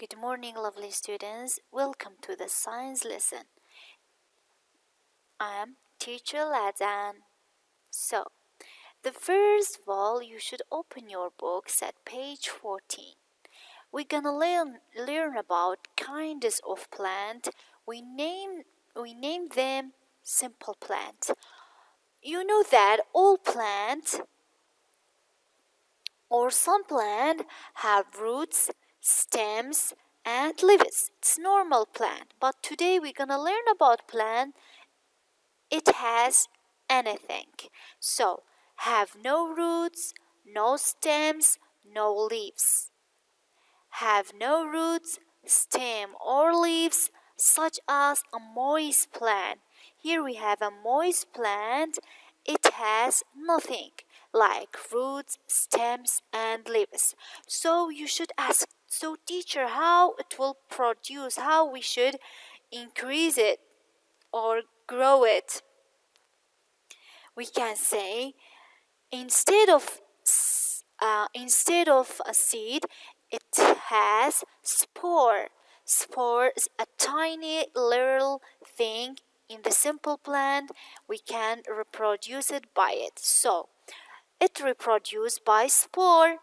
Good morning, lovely students. Welcome to the science lesson. I am teacher Lajan. So, the first of all, you should open your books at page 14. We're gonna learn about kinds of plant. We name them simple plants. You know that all plants or some plant have roots, stems, and leaves. It's normal plant, but today we're gonna learn about plant. It has anything. So have no roots, no stems, no leaves. Have no roots, stem, or leaves, such as a moist plant. Here we have a moist plant. It has nothing like roots, stems, and leaves. So you should ask, so teacher, how it will produce, how we should increase it or grow it? We can say instead of a seed, it has spore. Spore is a tiny little thing in the simple plant. We can reproduce it by it. So it reproduces by spore.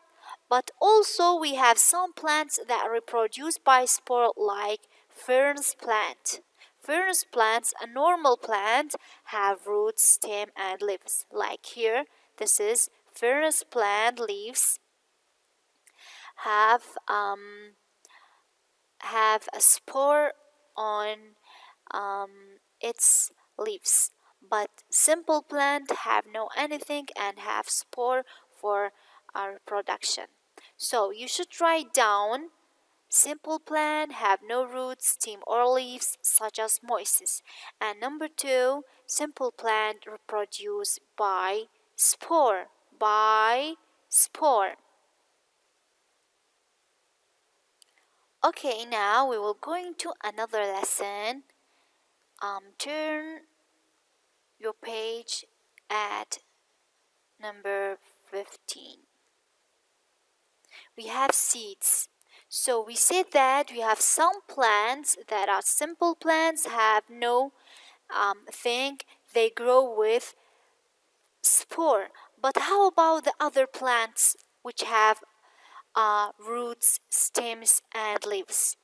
But also we have some plants that reproduce by spore, like ferns plant. Ferns plants, a normal plant, have roots, stem, and leaves. Like here, this is ferns plant leaves have a spore on its leaves. But simple plant have no anything and have spore for reproduction. So you should write down simple plant have no roots, stem, or leaves, such as moises. And number 2, simple plant reproduce by spore. By spore. Okay, now we will go into another lesson. Turn your page at number 15. We have seeds. So we said that we have some plants that are simple plants, have no thing, they grow with spore. But how about the other plants which have roots, stems, and leaves?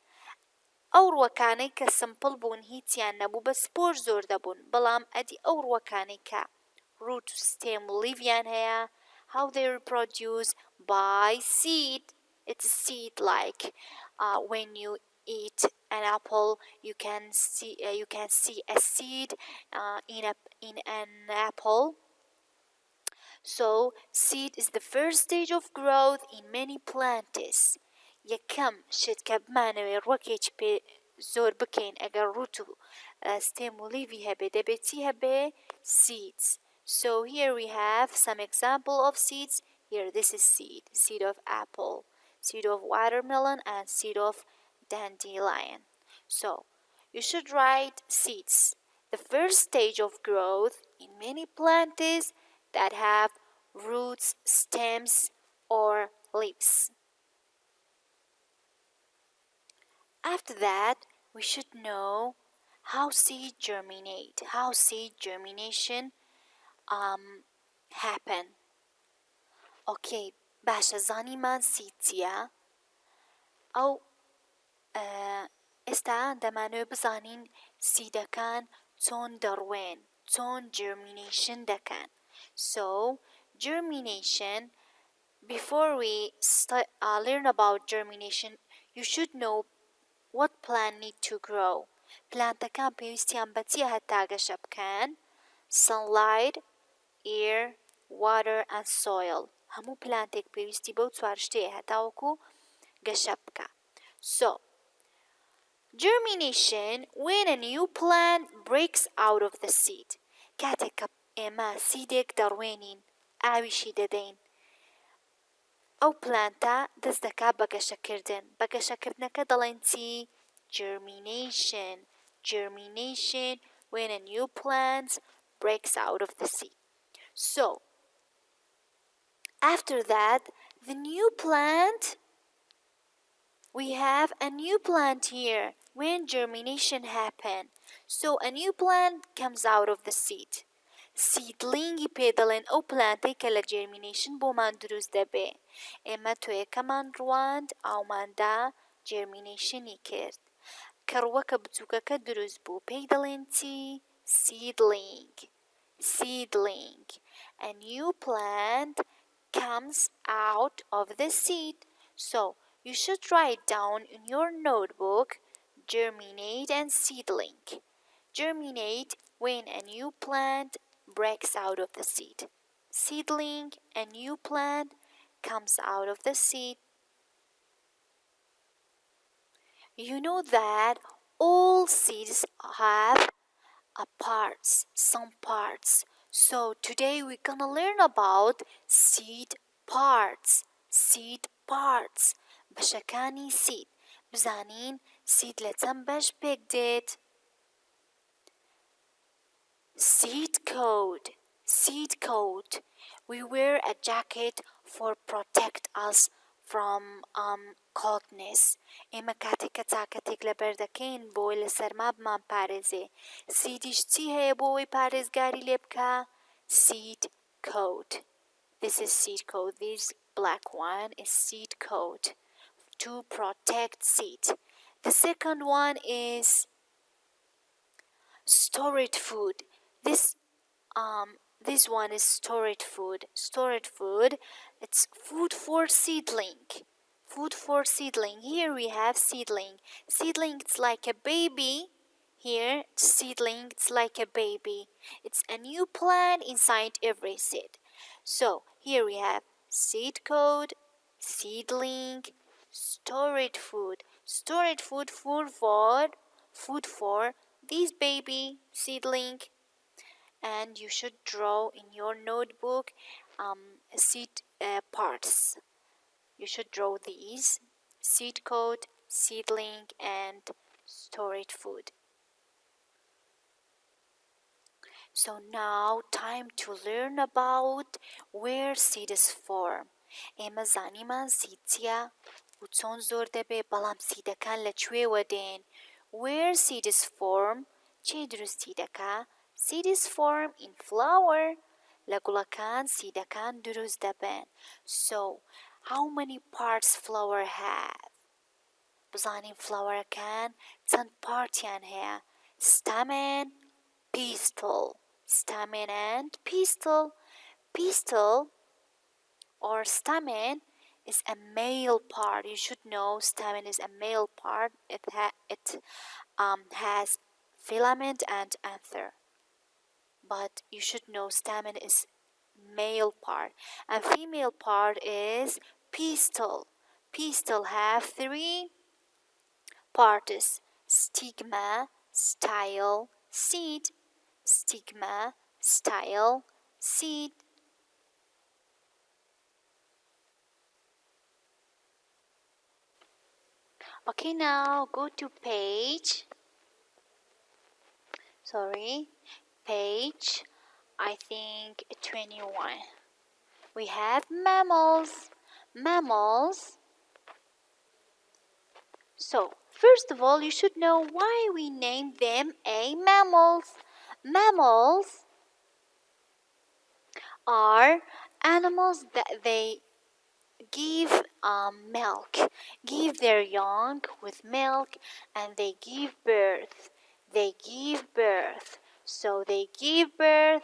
ئەوڕوەکانەی کە سمپڵ بوون هیچیان نەبوو بە سپۆر زۆر دەبوون بەڵام ئەدی ئەوڕوەکانەی کە root stem لیڤیان هەیە how they reproduce by seed. It's a seed like when you eat an apple you can see a seed in an apple. So seed is the first stage of growth in many plants. یەکەم شت کە بمانەوێ ڕوەکێکی پێ زۆر بکەین ئەگەر ڕوت و ستێم و لیڤی هەبێ دەبێت چی هەبێ seeds. So here we have some example of seeds. Here this is seed of apple, seed of watermelon, and seed of dandelion. So you should write seeds, the first stage of growth in many plants that have roots, stems, or leaves. After that, we should know how seed germinate, how seed germination happen. Okay, باشە زانیمان seed چییە؟ ئەو ئێستا دەمانەوێت بزانین سیدەکان چۆن دەڕوێن، چۆن germination دەکەن. So, germination, before we learn about germination, you should know what plant need to grow. پلانتەکان پێویستیان بە چیە هەتا گەشە بکەن؟ Sunlight, air, water and soil. هەموو پلانتێک پێویستی بەو چوار شتەیە هەتاوەکو گەشە بکە. So, germination, when a new plant breaks out of the seed. کاتێک کە ئێمە سیدێک دەڕوێنین، ئاویشی دەدەین، ئەو پلانتە دەست دەکات بە گەشەکردن. بە گەشەکردنەکە دەڵێن چی؟ Germination. Germination, when a new plant breaks out of the seed. So, after that, the new plant we have a new plant here when germination happen. So a new plant comes out of the seed. Seedling پێدەڵێن ئەو پلانتەی کە لە germination بۆمان دروست دەبێ. ئێمە تۆیەکەمان ڕواند ئاوماندا germinationی کرد. کەڕوەکە بچووکەکە دروست بوو پێی دەڵێن چی؟ seedling. Seedling. A new plant comes out of the seed. So you should write down in your notebook germinate and seedling. Germinate when a new plant breaks out of the seed. Seedling, a new plant comes out of the seed. You know that all seeds have some parts. So today we're gonna learn about seed parts. Seed parts. بەشەکانی seed. بزانین seed لە چەند بەش پێک دێت. Seed coat. Seed coat. We wear a jacket for protect us from coldness. ئێمە کاتێک کە چاکەتێک لەبەر دەکەین بۆی لە سەرما بمان پارێزێ. سیدیش چی هەیە بۆ ئەوەی پارێزگاری لێ بکە؟ Seed coat. This is seed coat. This black one is seed coat to protect seed. The second one is stored food. This one is stored food. Stored food, it's food for seedling. Food for seedling. Here we have seedling. Seedling, it's like a baby. Here, seedling, it's like a baby. It's a new plant inside every seed. So, here we have seed coat, seedling, stored food. Stored food food for this baby seedling. And you should draw in your notebook seed parts. You should draw these: seed coat, seedling, and stored food. So now time to learn about where seeds form. ئێمە زانیمان seed چییە و چۆن زۆر دەبێ بەڵام سیدەکان لەکوێوە دێن. Where seeds form چێ دروستی دەکا؟ Seeds form in flower. لە گوڵەکان سیدەکان دروست دەبن. So how many parts flower have? بزانین فلاوەرەکان چەند پارتیان هەیە. Stamen, pistil. Stamen and pistil. Pistil or stamen is a male part. You should know stamen is a male part. It has filament and anther. But you should know stamen is male part. And female part is pistil. Pistil have 3 parts: stigma, style, seed. Stigma, style, seed. Okay, now go to page I think 21. We have mammals. Mammals. So, first of all, you should know why we named them mammals. Mammals are animals that they give milk, give their young with milk, and they give birth. They give birth. So they give birth,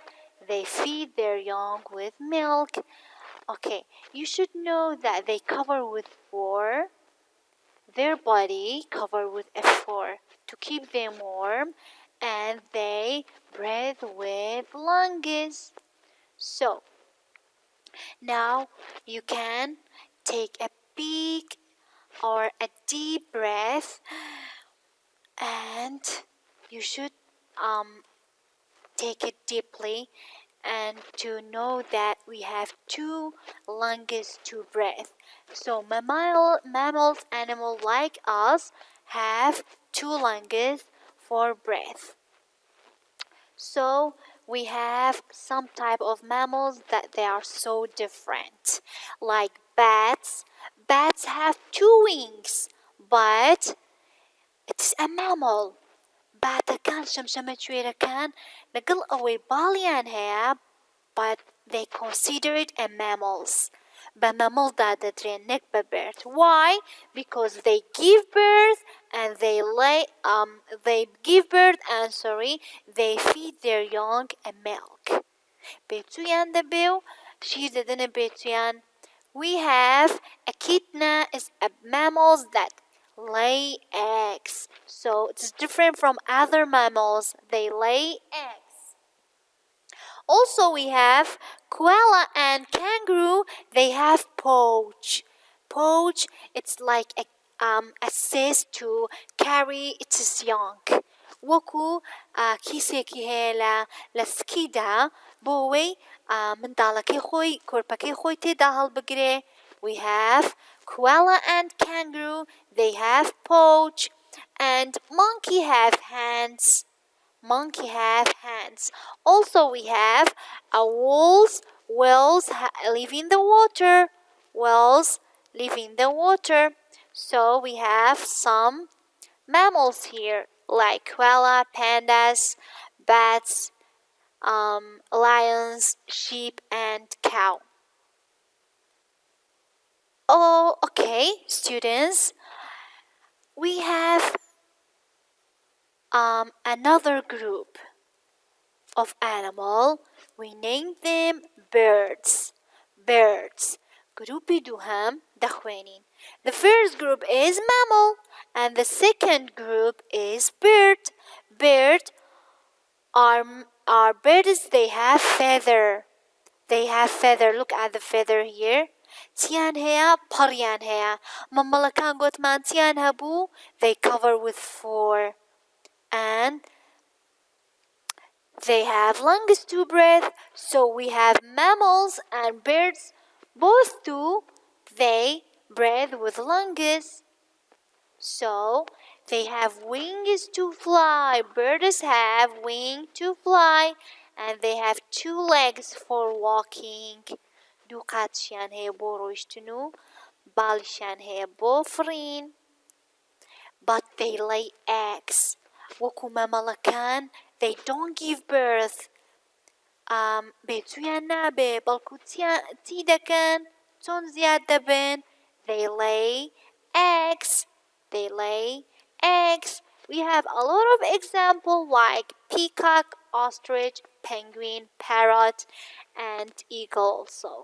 they feed their young with milk. Okay, you should know that they cover with fur. Their body covered with a fur to keep them warm, and they breathe with lungs. So now you can take a big or a deep breath, and you should take it deeply and to know that we have 2 lungs to breathe. So mammals, animals like us, have 2 lungs for breath. So we have some type of mammals that they are so different, like bats. Bats have 2 wings, but it's a mammal. باتەکان شەمشەمە کوێرەکان لەگەڵ ئەوەی باڵیان هەیە but they consider it a mammals. بە مەمەڵدا دەدرێن نەک بە bird. Why? Because they give birth and they feed their young a milk. بێچوویان دەبێ و شیر دەدەنە بێچوویان. We have echidna is a mammals that lay eggs. So it's different from other mammals. They lay eggs. Also, we have koala and kangaroo. They have pouch. Pouch, it's like a cyst to carry its young. وەکو کیسێکی هەیە لە سکیدا بۆ ئەوەی منداڵەکەی خۆی کۆرپەکەی خۆی تێدا هەڵبگرێ. We have koala and kangaroo. They have pouch. And monkey have hands. Monkey have hands. Also, we have whales. Whales live in the water. Whales live in the water. So we have some mammals here like koala, pandas, bats, lions, sheep, and cow. Oh, okay, students. We have another group of animal. We name them birds. Birds. Groupi دوهم دخوانين. The first group is mammal and the second group is bird. Bird are birds. They have feather. They have feather. Look at the feather here. تیان هەیە پەڕیان هەیە. مەمەڵەکان گوتمان تیان هەبوو. They cover with fur. And they have lungs to breathe. So we have mammals and birds. Both two, they breathe with lungs. So they have wings to fly. Birds have wings to fly. And they have 2 legs for walking. دوو قاچیان هەیە بۆ ڕۆیشتن و باڵیشیان هەیە بۆ فڕین. But they lay eggs. وەکو مەمەڵەکان they don't give birth. بێچوویان نابێ بەڵکو چی دەکەن چۆن زیاد دەبن. They lay eggs. They lay eggs. We have a lot of examples like peacock, ostrich, penguin, parrot, and eagle also.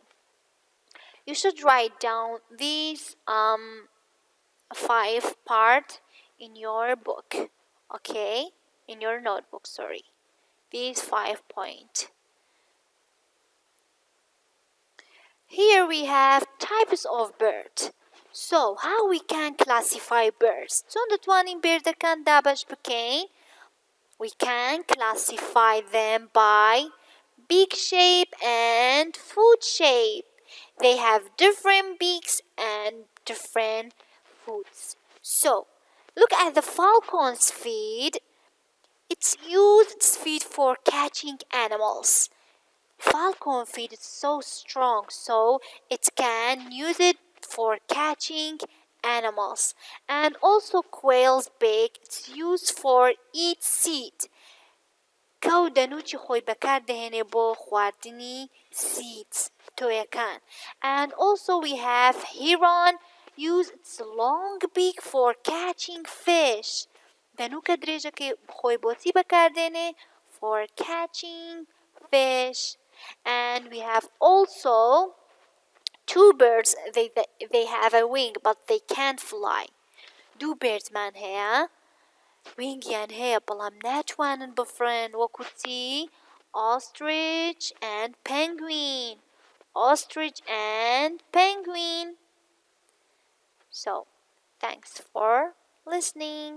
You should write down these 5 parts in your book, okay? In your notebook, sorry. These 5 points. Here we have types of birds. So, how we can classify birds? چۆن دەتوانین بێردەکان دابەش بکەین؟ We can classify them by beak shape and foot shape. They have different beaks and different foots. So, look at the falcon's feet. It's used its feet for catching animals. Falcon feet is so strong, so it can use it for catching animals. And also quail's beak, it's used for eat seed. کەو دەنووکی خۆی بەکاردەهێنێ بۆ خواردنی seeds تۆیەکان. And also we have heron use its long beak for catching fish. دەنووکە درێژەکەی خۆی بۆچی بەکاردێنێ for catching fish. And we have also 2 birds. They have a wing but they can't fly. 2 birdsمان هەیە وینگیان هەیە بەڵام ناتوانن بفڕن وەکو چی ostrich and penguin. Ostrich and penguin. So, thanks for listening.